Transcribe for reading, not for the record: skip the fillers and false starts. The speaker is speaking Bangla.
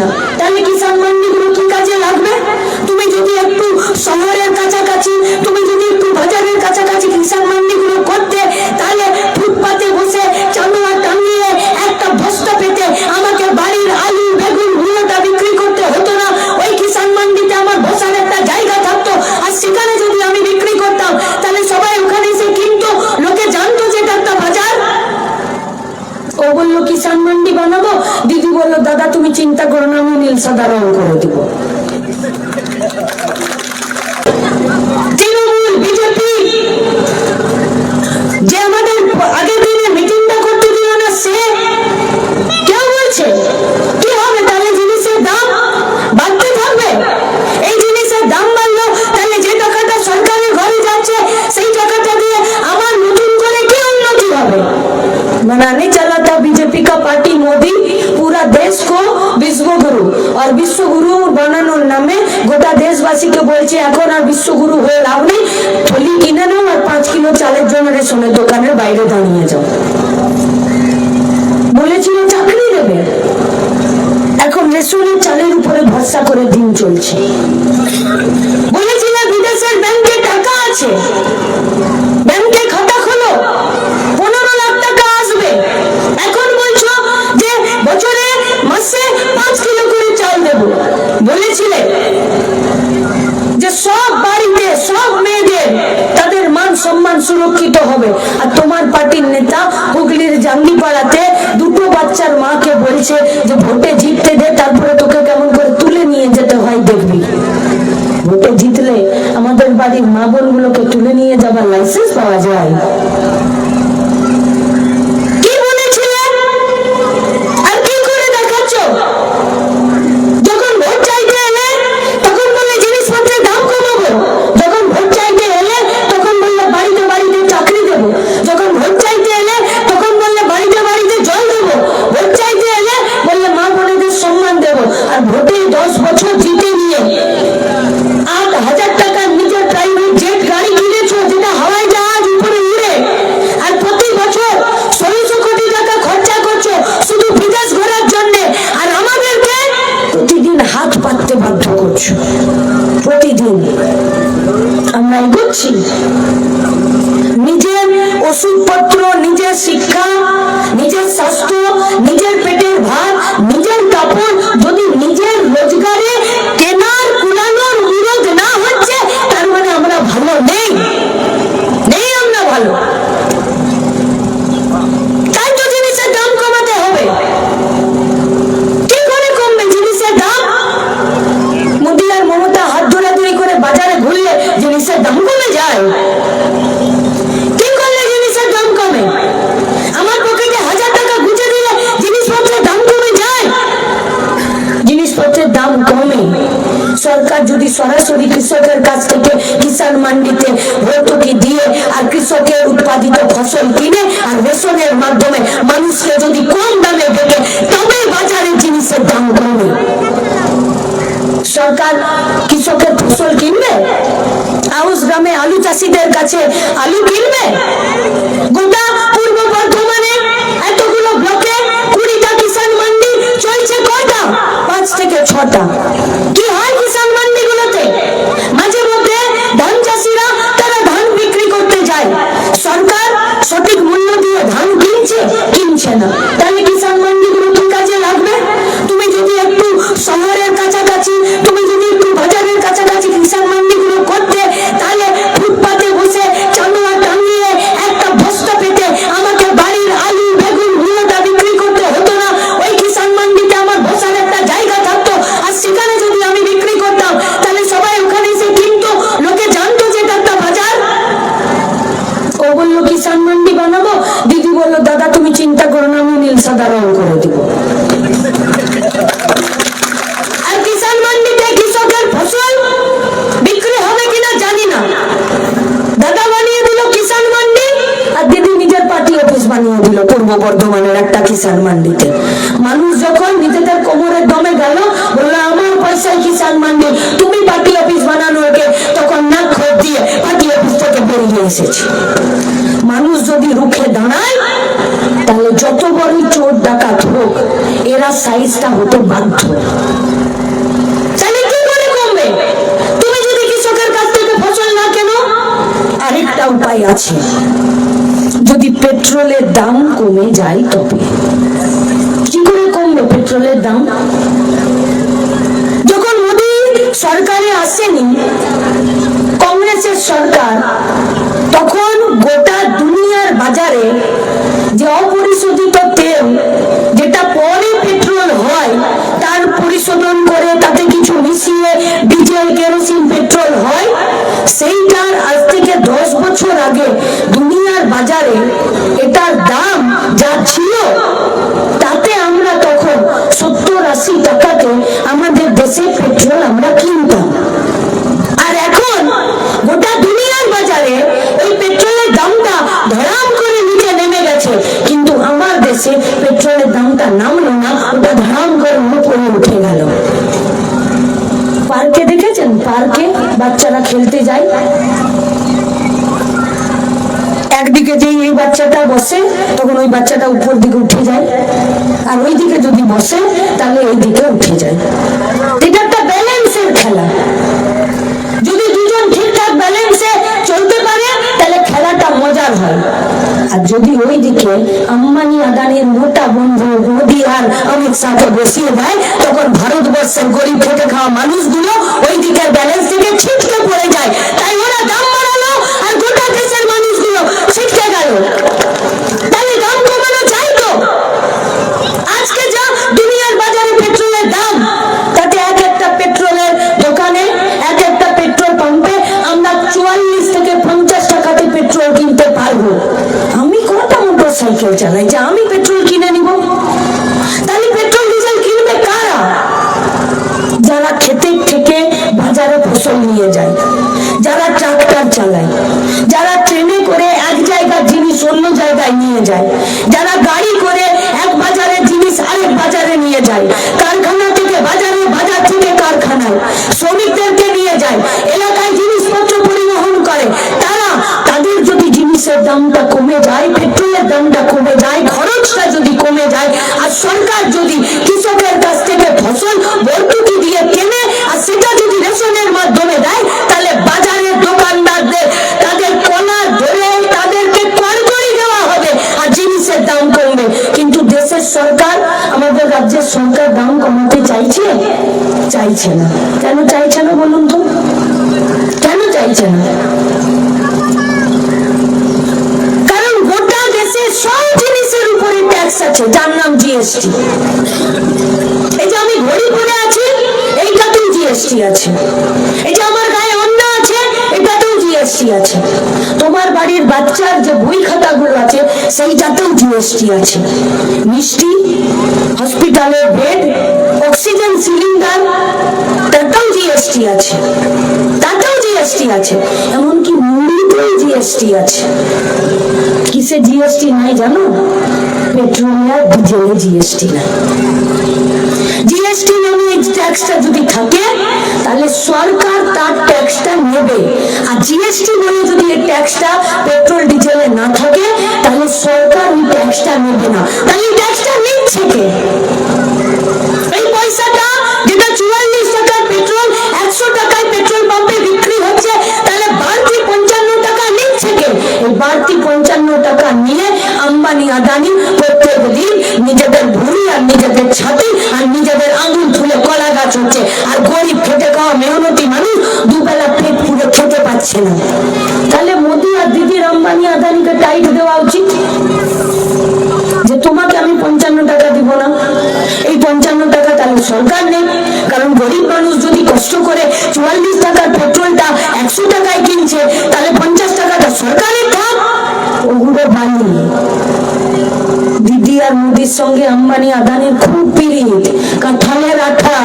না, তাহলে কিষাণ মান্ডিগুলো কি কাজে লাগবে? তুমি যদি একটু শহরের কাছাকাছি, তুমি যদি একটু বাজারের কাছাকাছি কিষাণ মান্ডিগুলো করতে, তাহলে ফুটপাতে বসে চামড়া টাঙিয়ে একটা বস্তা পেতে আমাকে বাড়ির আলু বেগুন মূলটা বিক্রি করতে হতো না। ওই কিষাণ মান্ডিতে আমার বসার একটা জায়গা থাকতো, আর সেখানে যদি আমি বিক্রি করতাম তাহলে সবাই ওখানে এসে কিনতো, লোকে জানতো যে এটা একটা বাজার। ও বললো কিষাণ মান্ডি বানাবো, দিদি বললো দাদা তুমি চিন্তা করো না, আমি নীল সাদা রং করে দিব। তৃণমূল বিজেপি যে আমাদের আগের দিনে মিটিংটা করতে দিল না, সে কেউ বলছে কি হবে? তাহলে জিনিসের দাম বাড়তে থাকবে। এই জিনিসের দাম বাড়লো, তাহলে যে টাকাটা সরকারের ঘরে যাচ্ছে সেই টাকাটা দিয়ে আমার নতুন করে কি উন্নতি হবে? बनाने चला था बीजेपी का पार्टी मोदी पूरा देश को विश्व गुरु, और विश्व गुरु बनाনোর নামে গোটা দেশবাসীকে বলছে এখন আর বিশ্ব গুরু হয়ে লাভ নেই, থলি কিনে নাও আর 5 কিলো চালের জন্য রেশনের দোকানের বাইরে দাঁড়িয়ে যাও। বলেছিল চাকরি দেবে, এখন রেশনের চালের উপরে ভরসা করে দিন চলছে। বলেছিল বিদেশের ব্যাংকে টাকা আছে, ব্যাংকে খাতা খোলো, 15 লাখ টাকা আসবে। এখন বলছো যে বছরে মাসে 5 কিলো করে চাল দেব। বলেছিলে যে সব বাড়িতে সব মেয়েদের তাদের মান সম্মান সুরক্ষিত হবে, আর তোমার পার্টির নেতা হুগলির জাঙ্গিপাড়াতে 2টো বাচ্চার মাকে বলছে যে ভোটে জিততে দে, তারপরে তোকে কেমন করে তুলে নিয়ে যেতে হয় দেখবি। ভোটে জিতলে আমাদের বাড়ির মা বোনগুলোকে তুলে নিয়ে যাবার লাইসেন্স পাওয়া যায়। কি বলেছিলেন আর কি করে দেখাচ্ছ? যখন ভোট চাইতে এলে তখন বললে জিনিসপত্রের দাম কমাবো, যখন ভোট চাইতে এলে তখন বললে বাড়িতে বাড়িতে চাকরি দেবো, যখন ভোট চাইতে এলে তখন বললে বাড়িতে বাড়িতে জল দেবো, ভোট চাইতে এলে বললে মা বোনেদের সম্মান দেবো। আর ভোটে 10 বছর জিতে নিয়ে 8,000 টাকার নিজের প্রাইভেট জেট গাড়ি কিনেছো, যেটা হাওয়াই জাহাজ উপরে উড়ে, আর প্রতি বছর 1600 কোটি টাকা খরচা করছো শুধু বিদেশ ঘোরার জন্য, আর আমাদেরকে প্রতিদিন হাত পাততে বাধ্য করছো। প্রতিদিন আমরা এগোচ্ছি, নিজের ওষুধপত্র, নিজের শিক্ষা, নিজের স্বাস্থ্য, নিজের পেটের ভাত, নিজের কাপড় যদি নিজের রোজগারে কেনার কুলানোর বিরোধ না হচ্ছে, তার মানে আমরা ভালো নেই, আমরা ভালো। তাই তো জিনিসের দাম কমাতে হবে। কি করে কমবে জিনিসের দাম? মোদি আর মমতা হাত ধরাধরি করে বাজারে ঘুরলে জিনিসের দাম কমে যায়? কি করলে জিনিসের দাম কমে? আমার পকেটে 1000 টাকা গুঁজে দিলে জিনিসপত্রের দাম কমে যায়? জিনিসপত্রের দাম কমে সরকার যদি সরাসরি কৃষকের কাছ থেকে কিষাণ মান্ডিতে ভর্তুকি দিয়ে আর কৃষকের উৎপাদিত ফসল কিনে আর রেশনের মাধ্যমে মানুষকে যদি কম দামে দেবে, তবে বাজারে জিনিসের দাম কমে। সরকার কৃষকের ফসল কিনবে, আউশ গ্রামে আলু চাষিদের কাছে আলু কিনবে। গোটা পূর্ব বর্ধমানে এতগুলো ব্লকে 20টা কিষাণ মান্ডি চলছে, কয়টা? 5 থেকে 6টা। কি হয় কিষাণ মান্ডিগুলোতে? মাঝে মধ্যে ধান চাষিরা তারা ধান বিক্রি করতে যায়, সরকার সঠিক মূল্য দিয়ে ধান কিনছে না, তাহলে কিষাণ মান্ডিগুলো কি কাজে লাগবে? তুমি যদি একটু শহরের কাছাকাছি, তুমি যদি একটু বাজারের কাছাকাছি কিষাণ মান্ডিগুলো করতে, তাহলে ফুটপাতে বসে চামড়া টাঙিয়ে একটা বস্তা পেতে আমাকে বাড়ির আলু বেগুন মূলটা বিক্রি করতে হতো না। ওই কিষাণ মান্ডিতে আমার বসার একটা জায়গা থাকতো, আর সেখানে যদি আমি বিক্রি করতাম তাহলে সবাই ওখানে এসে কিনতো, লোকে জানতো যে এটা একটা বাজার। ও বললো কিষাণ মান্ডি বানাবো, দিদি বললো দাদা তুমি চিন্তা করো না, আমি নীল সাদা রং করে দিব। আর কিষাণ মান্ডিতে কৃষকের ফসল বিক্রি হবে কিনা জানি না, দাদা বানিয়ে দিল কিষাণ মান্ডি, আর দিদি নিজের পার্টি অফিস বানিয়ে দিল পূর্ব বর্ধমানের একটা কিষাণ মান্ডিতে। মানুষ যখন নিজেদের কোমরের দমে গেল, বললো আমার পয়সায় কিষাণ মান্ডি, তুমি পার্টি অফিস বানানো ওকে, তখন নাক খোপ দিয়ে পার্টি অফিস থেকে বেরিয়ে এসেছে। মানুষ যদি রুখে দাঁড়ায়, তাহলে যত বড় চোর ডাকাত হোক, এরা ক্যামেরা সাইজটা হতে বাধ্য। তাহলে কি করে কমবে? তুমি যদি কৃষকের কাছ থেকে ফসল না কেনো, আরেকটা উপায় আছে, যদি পেট্রোলের দাম কমে যায় তবে। কি করে কমবে পেট্রোলের দাম? যখন মোদী সরকারে আসেনি, কংগ্রেসের সরকার, তখন গোটা দুনিয়ার বাজারে যে অপরিশোধিত তেল, যেটা পরে পেট্রোল হয়, তার পরিশোধন করে তাতে কিছু মিশিয়ে ডিজেল, কেরোসিন, পেট্রোল হয়, সেইটার আজ থেকে 10 বছর আগে দুনিয়ার বাজারে এটার দাম যা ছিল, তাতে আমরা তখন 70-80 টাকাতে আমাদের দেশে পেট্রোল আমরা কিনতাম। আর এখন গোটা দুনিয়ার বাজারে এই পেট্রোলের দামটা ধরাম করে নিচে নেমে গেছে, কিন্তু আমার দেশে পেট্রোলের দামটা নামলো না, ওটা ধরাম করে উপরে উঠে গেল। পার্কে দেখেছেন, পার্কে বাচ্চারা খেলতে যায়, একদিকে যে এই বাচ্চাটা বসে তখন ওই বাচ্চাটা উপর দিকে উঠে যায়, আর ওই দিকে যদি বসে তাহলে এই দিকে উঠে যায়। এটা একটা ব্যালেন্সের খেলা। যদি দুজন ঠিকঠাক ব্যালেন্সে চলতে পারে তাহলে খেলাটা মজার হয়। আর যদি ওই দিকে আম্বানি আদানির মোটা বন্ধু মোদী আর অমিত শাহকে বসিয়ে দেয়, তখন ভারতবর্ষের গরিব খেটে খাওয়া মানুষগুলো ওই দিকের ব্যালেন্স থেকে ছিটকে পড়ে যায়। তাই ওরা দাম বাড়ালো আর গোটা দেশের মানুষগুলো ছিটকে গেল। তাহলে দাম কমানো চাই তো। আজকে যা দুনিয়ার বাজারে পেট্রোলের দাম, তাতে এক একটা পেট্রোলের দোকানে, এক একটা পেট্রোল পাম্পে আমরা 44 থেকে 50 টাকাতে পেট্রোল কিনতে পারবো। আমি কটা মোটর সাইকেল চালাই যে আমি পেট্রোল কিনে নিব? তাহলে পেট্রোল ডিজেল কিনবে কারা? যারা খেতে থেকে বাজারে ফসল নিয়ে যায়, যারা ট্রাক্টর চালায়, যারা ট্রেনে করে এক জায়গার জিনিস অন্য জায়গায় নিয়ে যায়, যারা গাড়ি করে এক বাজারের জিনিস আরেক বাজারে নিয়ে যায়, কারখানা থেকে বাজারে, বাজার থেকে কারখানায়, শ্রমিকদেরকে নিয়ে যায়, এলাকায় জিনিসপত্র পরিবহন করে, তারা, তাদের যদি জিনিসের দামটা কমে যায়, পেট্রোলের দামটা কমে যায়, খরচটা যদি কমে যায়, আর সরকার যদি কৃষকের কাছ থেকে ফসল ভর্তুকি দিয়ে কেনে আর সেটা যদি রেশনের মাধ্যমে দেয়, তাহলে বাজারের দোকানদারদের তাদের কলার ধরে তাদেরকে করকরি দেওয়া হবে আর জিনিসের দাম কমবে। কিন্তু দেশের সরকার, আমাদের রাজ্যের সরকার দাম কমাতে চাইছে? চাইছে না। কেন চাইছে না বলুন তো? কেন চাইছে না? কারণ গোটা দেশে সব জিনিসের উপরে ট্যাক্স আছে, যার নাম জিএসটি। এই যে আমি ঘড়ি পরে আছি, এইটাতেও জিএসটি আছে। এই যে আমার গায়ে ওড়না আছে, এটাতেও জিএসটি আছে। তোমার বাড়ির বাচ্চার যে বই খাতাগুলো আছে, সেইটাতেও জিএসটি আছে। মিষ্টি, হসপিটালের বেড, অক্সিজেন সিলিন্ডার, তাতেও জিএসটি আছে, তাতেও জিএসটি আছে। এমনকি মুড়িতেও জিএসটি আছে। কিসে জিএসটি নাই জানো? পেট্রোল আর ডিজেলে জিএসটি নাই। জিএসটি নামে এই ট্যাক্সটা যদি থাকে, তাহলে সরকার তার ট্যাক্সটা নেবে। আর জিএসটি বলে যদি এই ট্যাক্সটা পেট্রোল ডিজেলে না থাকে, তাহলে সরকার ওই ট্যাক্সটা নেবে না। তাহলে এই ট্যাক্সটা নিচ্ছে কে? এই পয়সাটা যেটা 44 টাকার পেট্রোল 100 টাকায় পেট্রোল পাম্পে বিক্রি হচ্ছে, তাহলে বাড়তি 55 টাকা নিচ্ছে কে? এই বাড়তি 55 টাকা নিয়ে আম্বানি আদানি প্রত্যেক দিন নিজেদের ভুঁড়ি আর নিজেদের ছাতি আর নিজেদের আঙুল ফুলে কলা গাছ হচ্ছে, আর গরিব খেটে খাওয়া মেহনতি মানুষ দুবেলা পেট পুরে খেতে পাচ্ছে না। তাহলে মোদী আর দিদির আম্বানি আদানিকে টাইট দেওয়া উচিত যে তোমাকে আমি 55 টাকা দিব না। এই 55 টাকা তাহলে সরকার নেই, কারণ গরিব মানুষ যদি কষ্ট করে 44 টাকার পেট্রোলটা 100 টাকায় কিনছে, তাহলে 50 টাকাটা সরকারের থাক। ওগুলো বানিয়ে দিদি আর মোদির সঙ্গে আম্বানি আদানির খুব পিরিত, কাঁঠালের আঠা